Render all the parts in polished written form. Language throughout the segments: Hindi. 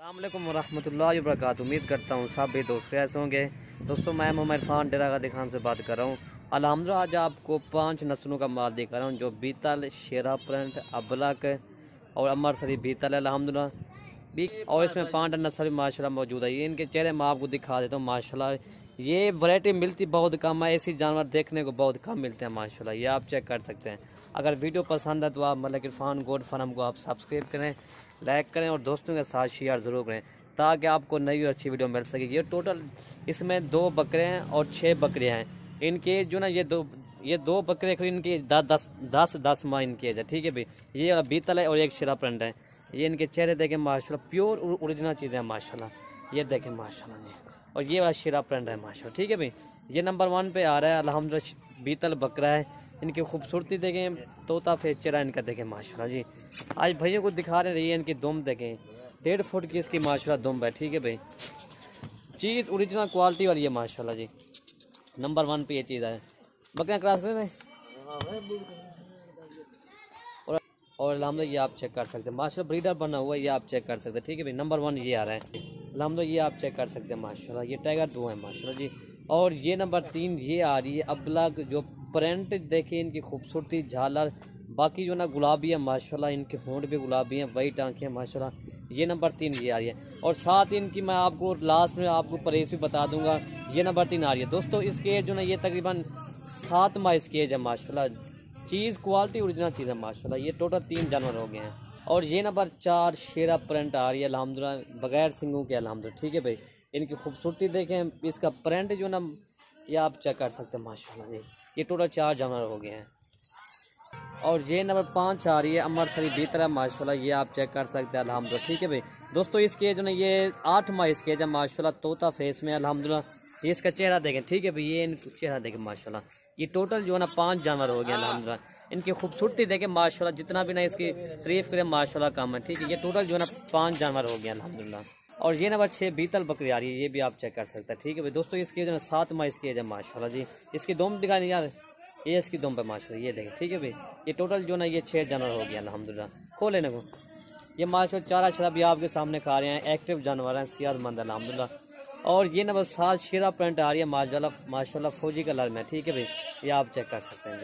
अस्सलाम वालेकुम रहमतुल्लाहि व बरकातुहू। उम्मीद करता हूँ सब भी दोस्त कैसे होंगे। दोस्तों मैं मोहम्मद इरफान डेरा गाजी खान से बात कर रहा हूँ। अल्हम्दुलिल्लाह आज आपको 5 नस्लों का माल दिखा रहा हूँ जो बीतल, शेरा प्रिंट, अबलक और अमरसरी बीतल है अल्हम्दुलिल्लाह। और इसमें 5 नस्ल भी माशाल्लाह मौजूद है। ये इनके चेहरे मैं आपको दिखा देता हूँ माशाल्लाह। ये वैरायटी मिलती बहुत कम है, ऐसी जानवर देखने को बहुत कम मिलते हैं माशाल्लाह। ये आप चेक कर सकते हैं। अगर वीडियो पसंद है तो आप मलिक इरफान गोट फार्म को आप सब्सक्राइब करें, लाइक करें और दोस्तों के साथ शेयर ज़रूर करें ताकि आपको नई और अच्छी वीडियो मिल सके। ये टोटल इसमें 2 बकरे हैं और 6 बकरियाँ हैं। इनके जो ना ये दो बकरे इनकी 10 माह इनकी एज है। ठीक है भाई। ये बीतल है और एक शेरा प्रिंट है। ये इनके चेहरे देखें माशाल्लाह, प्योर ओरिजिनल चीज़ें हैं माशाल्लाह। ये देखें माशाल्लाह जी। और ये वाला शेरा प्रिंट है माशाल्लाह। ठीक है भाई। ये नंबर 1 पे आ रहा है अल्हम्दुलिल्लाह। बीतल बकरा है। इनकी खूबसूरती देखें, तोता फेस चेहरा इनका देखें माशाल्लाह जी। आज भैया को दिखा रहे हैं इनकी दुम देखें, 1.5 फुट की इसकी माशाल्लाह दुम है। ठीक है भाई। चीज़ ओरिजिनल क्वालिटी वाली है माशाल्लाह जी। नंबर 1 पे ये चीज़ है। बकरियाँ क्रॉस कर रहे हैं और अल्हम्दुलिल्लाह ये आप चेक कर सकते हैं माशाल्लाह। ब्रीडर बना हुआ है, ये आप चेक कर सकते हैं। ठीक है भाई। नंबर 1 ये आ रहा है अल्हम्दुलिल्लाह। ये आप चेक कर सकते हैं माशाल्लाह। ये टाइगर 2 है माशाल्लाह जी। और ये नंबर 3 ये आ रही है अबलक। जो प्रिंट देखिए इनकी खूबसूरती, झालर, बाकी जो ना गुलाबी है माशाल्लाह। इनके होंठ भी गुलाबी हैं, वाइट आँखें माशाल्लाह। ये नंबर 3 ये आ रही है। और साथ इनकी मैं आपको लास्ट में आपको परेस भी बता दूंगा। ये नंबर 3 आ रही है दोस्तों। इसके एज जो ना ये तकरीबन 7 माह इसकी एज है माशाल्लाह। चीज़ क्वालिटी ओरिजिनल चीज़ है माशाल्लाह। ये टोटल 3 जानवर हो गए हैं। और ये नंबर 4 शेरा प्रिंट आ रही है अल्हम्दुलिल्लाह, बगैर सिंगों के अल्हम्दुलिल्लाह। ठीक है भाई। इनकी खूबसूरती देखें, इसका प्रिंट जो ना ये आप चेक कर सकते हैं माशाल्लाह जी। ये टोटल 4 जानवर हो गए हैं। और ये नंबर 5 आ रही है अमरसरी बीतल माशाल्लाह। ये आप चेक कर सकते हैं अल्हम्दुलिल्लाह। ठीक है भाई। दोस्तों इसके जो ना ये 8 माह इसके है माशाल्लाह। तोता फेस में अल्हम्दुलिल्लाह। ये इसका चेहरा देखें। ठीक है भाई। ये इनका चेहरा देखें माशाल्लाह। ये टोटल जो है ना 5 जानवर हो गए अल्हम्दुलिल्लाह। इनकी खूबसूरती देखें माशाल्लाह। जितना भी ना इसकी तारीफ करें माशाल्लाह कम है। ठीक है। ये टोटल जो है ना 5 जानवर हो गए अल्हम्दुलिल्लाह। और ये नंबर 6 बीतल बकरी आ रही है। ये भी आप चेक कर सकते हैं। ठीक है भाई। दोस्तों इसकी जो है 7 माह इसकी एज है माशाल्लाह जी। इसकी दुम दिखा नहीं यार, ये इसकी दुम पे माशाल्लाह। ये देखें। ठीक है भाई। ये टोटल जो ना ये 6 जानवर हो गया अल्हम्दुलिल्लाह। खोले ना को ये माशाल्लाह चारा छरा भी आपके सामने खा रहे हैं। एक्टिव जानवर हैं, सेहतमंद अल्हम्दुलिल्लाह। और ये नंबर 7 शेरा प्रिंट आ रही है माशाल्लाह फौजी कलर में। ठीक है भाई। ये आप चेक कर सकते हैं।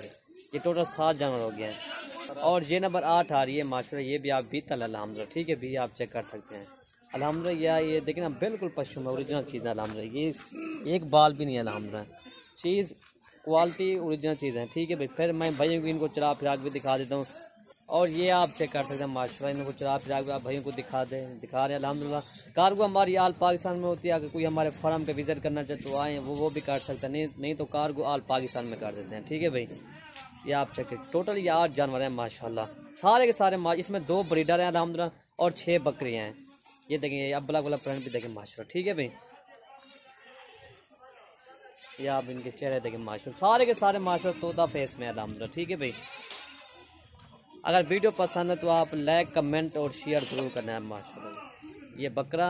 ये टोटल 7 जानवर हो गए हैं। और ये नंबर 8 आ रही है माशाल्लाह। ये भी आप बीतल अल्हम्दुलिल्लाह। ठीक है भाई। आप चेक कर सकते हैं अल्हम्दुलिल्लाह। ये देखिए ना बिल्कुल पश्चिम है, ओरिजिनल चीज़ है अल्हम्दुलिल्लाह। ये एक बाल भी नहीं है अल्हम्दुलिल्लाह। चीज़ क्वालिटी ओरिजिनल चीज़ है। ठीक है भाई। फिर मैं भाइयों को इनको चरा फिराक भी दिखा देता हूँ। और ये आप चेक कर सकते हैं माशाल्लाह। इनको चरा फिराक भी आप भाइयों को दिखा रहे हैं अल्हम्दुलिल्लाह। कार्गो हमारी आल पाकिस्तान में होती है। अगर कोई हमारे फार्म पे विज़िट करना चाहे तो आएँ, वो भी कर सकते हैं। नहीं तो कार्गो आल पाकिस्तान में कर देते हैं। ठीक है भाई। ये आप चेक करें। टोटल ये 8 जानवर हैं माशाल्लाह। सारे के सारे इसमें 2 ब्रीडर हैं अल्हम्दुलिल्लाह और 6 बकरियाँ हैं। ये देखें, ये अब्बला वाला प्रिंट भी देखें माशाल्लाह। ठीक है भाई। ये आप इनके चेहरे देखें माशाल्लाह। सारे के सारे माशाल्लाह तोता फेस में अल्हम्दुलिल्लाह। ठीक है भाई। अगर वीडियो पसंद है तो आप लाइक, कमेंट और शेयर ज़रूर करना है माशाल्लाह। ये बकरा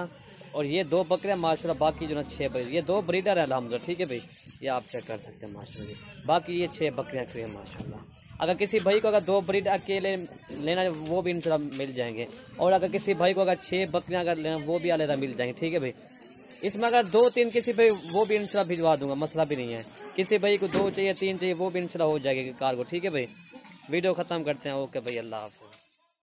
और ये 2 बकरे माशाल्लाह। बाकी जो ना 6 बकरे, ये 2 ब्रीडर है अल्हम्दुलिल्लाह। ठीक है भाई। ये आप चेक कर सकते हैं माशाल्लाह। बाकी ये 6 बकरियाँ खड़ी हैं माशाल्लाह। अगर किसी भाई को अगर 2 ब्रीड अकेले लेना है वो भी इंशाल्लाह मिल जाएंगे। और अगर किसी भाई को अगर 6 बकरियाँ अगर लेना वो भी अलग मिल जाएंगे। ठीक है भाई। इसमें अगर 2-3 किसी भाई वो भी इंशाल्लाह भिजवा दूंगा, मसला भी नहीं है। किसी भाई को 2 चाहिए, 3 चाहिए, वो भी इंशाल्लाह हो जाएगी कार को। ठीक है भाई। वीडियो ख़त्म करते हैं। ओके भाई, अल्लाह हाफ़िज़।